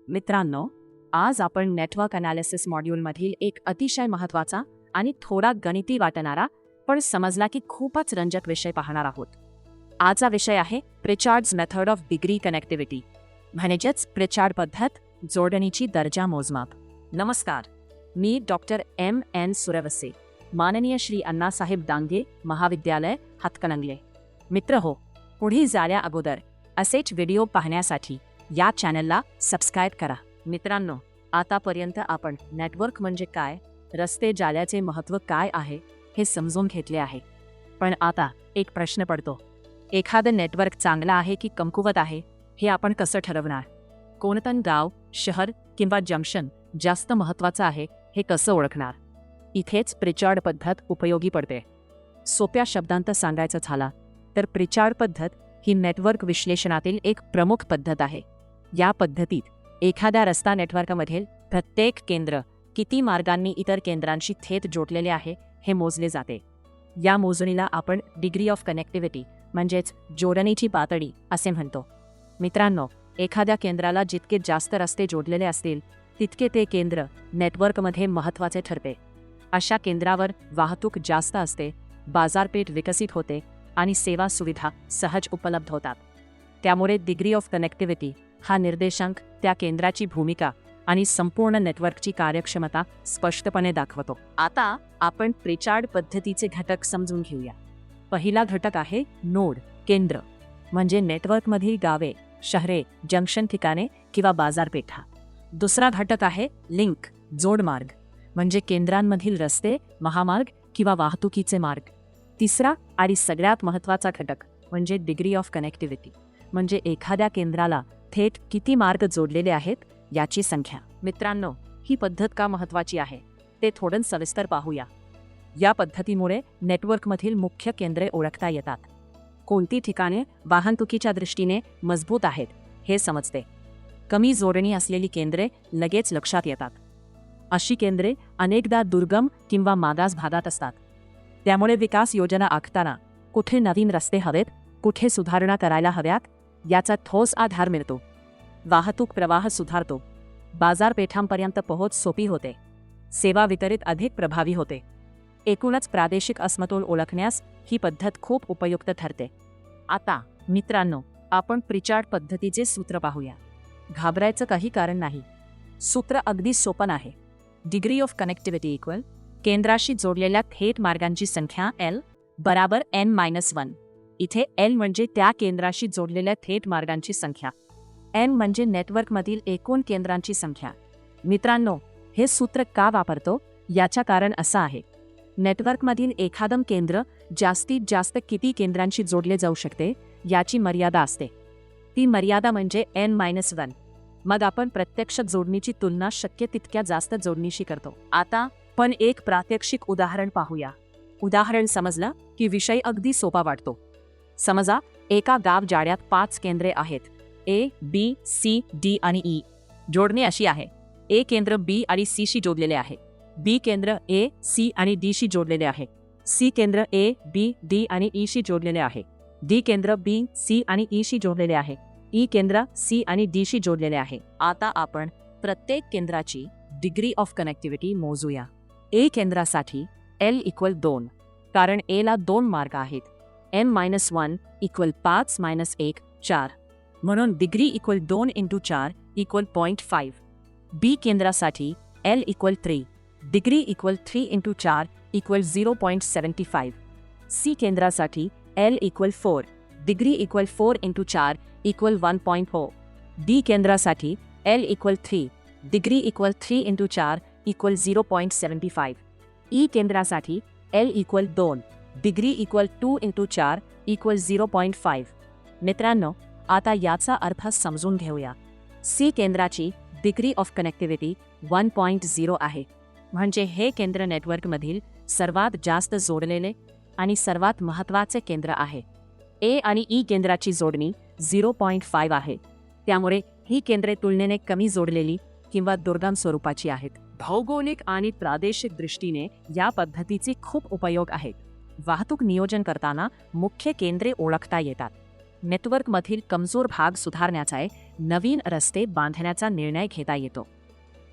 मित्रांनो, आज आपण नेटवर्क अनालिसिस मॉड्यूलमधील एक अतिशय महत्त्वाचा आणि थोडा गणिती वाटणारा पण समजला की खूपच रंजक विषय पाहणार आहोत. आजचा विषय आहे प्रिचार्ड्स मेथड ऑफ डिग्री कनेक्टिव्हिटी, म्हणजेच प्रिचार्ड पद्धत जोडणीची दर्जा मोजमाप. नमस्कार, मी डॉक्टर M.N. सुरवसे, माननीय श्री अण्णासाहेब डांगे महाविद्यालय हातकणंगले. मित्र हो, पुढे जाण्या अगोदर असेच व्हिडिओ पाहण्यासाठी या चॅनलला सबस्क्राईब करा. मित्रांनो, आतापर्यंत आपण नेटवर्क म्हणजे काय, रस्ते जाल्याचे महत्त्व काय आहे हे समजून घेतले आहे. पण आता एक प्रश्न पडतो, एखादं नेटवर्क चांगलं आहे की कमकुवत आहे हे आपण कसं ठरवणार? कोणतं गाव, शहर किंवा जंक्शन जास्त महत्त्वाचं आहे हे कसं ओळखणार? इथेच प्रिचार्ड पद्धत उपयोगी पडते. सोप्या शब्दांत सांगायचं झाला तर प्रिचार्ड पद्धत ही नेटवर्क विश्लेषणातील एक प्रमुख पद्धत आहे. या पद्धतीत एखाद्या रस्ता नेटवर्कमधील प्रत्येक केंद्र किती मार्गांनी इतर केंद्रांशी थेट जोडलेले आहे हे मोजले जाते. या मोजणीला आपण डिग्री ऑफ कनेक्टिव्हिटी म्हणजेच जोडणीची पातळी असे म्हणतो. मित्रांनो, एखाद्या केंद्राला जितके जास्त रस्ते जोडलेले असतील तितके ते केंद्र नेटवर्कमध्ये महत्त्वाचे ठरते. अशा केंद्रावर वाहतूक जास्त असते, बाजारपेठ विकसित होते आणि सेवा सुविधा सहज उपलब्ध होतात. त्यामुळे डिग्री ऑफ कनेक्टिव्हिटी हा निर्देशांक त्या केंद्राची भूमिका आणि संपूर्ण नेटवर्कची कार्यक्षमता स्पष्टपणे दाखवतो. आता आपण प्रिचार्ड पद्धतीचे घटक समजून घेऊया. पहिला घटक आहे नोड, केंद्र, म्हणजे नेटवर्कमधील गावे, शहरे, जंक्शन ठिकाणे किंवा बाजारपेठा. दुसरा घटक आहे लिंक, जोडमार्ग, म्हणजे केंद्रांमधील रस्ते, महामार्ग किंवा वाहतुकीचे मार्ग. तिसरा आणि सगळ्यात महत्त्वाचा घटक म्हणजे डिग्री ऑफ कनेक्टिव्हिटी, म्हणजे एखाद्या केंद्राला थेट किती मार्ग जोडलेले आहेत याची संख्या. मित्रांनो, ही पद्धत का महत्त्वाची आहे ते थोडं सविस्तर पाहूया. या पद्धतीमुळे नेटवर्कमधील मुख्य केंद्रे ओळखता येतात. कोणती ठिकाणे वाहतुकीच्या दृष्टीने मजबूत आहेत हे समजते. कमी जोडणी असलेली केंद्रे लगेच लक्षात येतात. अशी केंद्रे अनेकदा दुर्गम किंवा मागास भागात असतात. त्यामुळे विकास योजना आखताना कुठे नवीन रस्ते हवेत, कुठे सुधारणा करायला हव्यात याचा ठोस आधार मिळतो. वाहतूक प्रवाह सुधारतो, बाजारपेठांपर्यंत पोहोच सोपी होते, सेवा वितरित अधिक प्रभावी होते. एकूणच प्रादेशिक असमतोल ओळखण्यास ही पद्धत खूप उपयुक्त ठरते. आता मित्रांनो, आपण प्रिचार्ड पद्धतीचे सूत्र पाहूया. घाबरायचं काही कारण नाही. सूत्र अगदी सोपं आहे. डिग्री ऑफ कनेक्टिव्हिटी इक्वल केंद्राशी जोडलेल्या थेट मार्गांची संख्या L बराबर N-1. इथे L म्हणजे त्या केंद्राशी जोडलेल्या थेट मार्गांची संख्या, N म्हणजे नेटवर्कमधील एकूण केंद्रांची संख्या. मित्रांनो, हे सूत्र का वापरतो याचं कारण असं आहे, नेटवर्कमधील एखादं केंद्र जास्तीत जास्त किती केंद्रांशी जोडले जाऊ शकते याची मर्यादा असते. ती मर्यादा म्हणजे N-1. मग आपण प्रत्यक्ष जोडणीची तुलना शक्य तितक्या जास्त जोडणीशी करतो. आता पण एक प्रात्यक्षिक उदाहरण पाहूया. उदाहरण समजलं की विषय अगदी सोपा वाटतो. समजा एका गाव जाड्यात 5 केंद्रे आहेत, A, B, C, D आणि E. जोडणी अशी आहे, A केंद्र B आणि C शी जोडलेले आहे, B केंद्र A, C आणि D शी जोडलेले आहे, C केंद्र A, B, D आणि E शी जोडलेले आहे, D केंद्र B, C आणि E शी जोडलेले आहे, E केंद्र C आणि D शी जोडलेले आहे. आता आपण प्रत्येक केंद्राची डिग्री ऑफ कनेक्टिव्हिटी मोजूया. A केंद्रासाठी L इक्वल 2, कारण A ला 2 मार्ग आहेत. M-1 इक्वल 5-1 4, म्हणून डिग्री इक्वल 2 × 4 इक्वल 0.5. B केंद्रासाठी L equal 3, degree equal 3 × 4 equal 0.75. C केंद्रासाठी L equal 4, degree equal 4 × 4 equal 1.4. D केंद्रासाठी L equal 3, degree equal 3 × 4 equal 0.75. E केंद्रासाठी L equal 2, degree equal 2 × 4 equal 0.5. मित्रांनो, आता याचा अर्थ समजून घेऊया. C केंद्राची डिग्री ऑफ कनेक्टिव्हिटी 1.0 आहे, म्हणजे हे केंद्र नेटवर्कमधील सर्वात जास्त जोडलेले आणि सर्वात महत्त्वाचे केंद्र आहे. A आणि E केंद्राची जोडणी 0.5 आहे, त्यामुळे ही केंद्रे तुलनेने कमी जोडलेली किंवा दुर्गम स्वरूपाची आहेत. भौगोलिक आणि प्रादेशिक दृष्टीने या पद्धतीचे खूप उपयोग आहेत. वाहतूक नियोजन करताना मुख्य केंद्रे ओळखता येतात. नेटवर्कमधील कमजोर भाग सुधारण्याचा नवीन रस्ते बांधण्याचा निर्णय घेता येतो.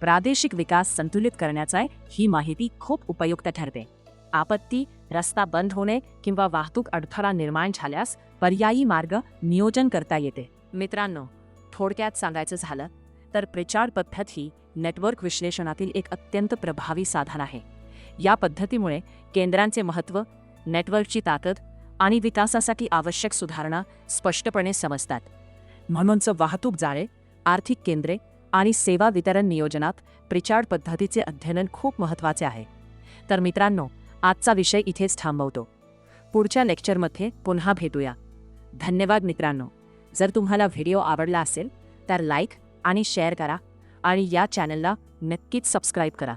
प्रादेशिक विकास संतुलित करण्याचा ही माहिती खूप उपयुक्त ठरते. आपत्ती, रस्ता बंद होणे किंवा वाहतूक अडथळा निर्माण झाल्यास पर्यायी मार्ग नियोजन करता येते. मित्रांनो, थोडक्यात सांगायचं झालं तर प्रिचार्ड पद्धत ही नेटवर्क विश्लेषणातील एक अत्यंत प्रभावी साधन आहे. या पद्धतीमुळे केंद्रांचे महत्त्व, नेटवर्कची ताकद आणि विकासासाठी आवश्यक सुधारणा स्पष्टपणे समजतात. म्हणूनच वाहतूक जाळे, आर्थिक केंद्रे आणि सेवा वितरण नियोजनात प्रिचार्ड पद्धतीचे अध्ययन खूप महत्त्वाचे आहे. तर मित्रांनो, आजचा विषय इथेच थांबवतो. पुढच्या लेक्चरमध्ये पुन्हा भेटूया. धन्यवाद मित्रांनो. जर तुम्हाला व्हिडिओ आवडला असेल तर लाईक आणि शेअर करा आणि या चॅनलला नक्कीच सबस्क्राईब करा.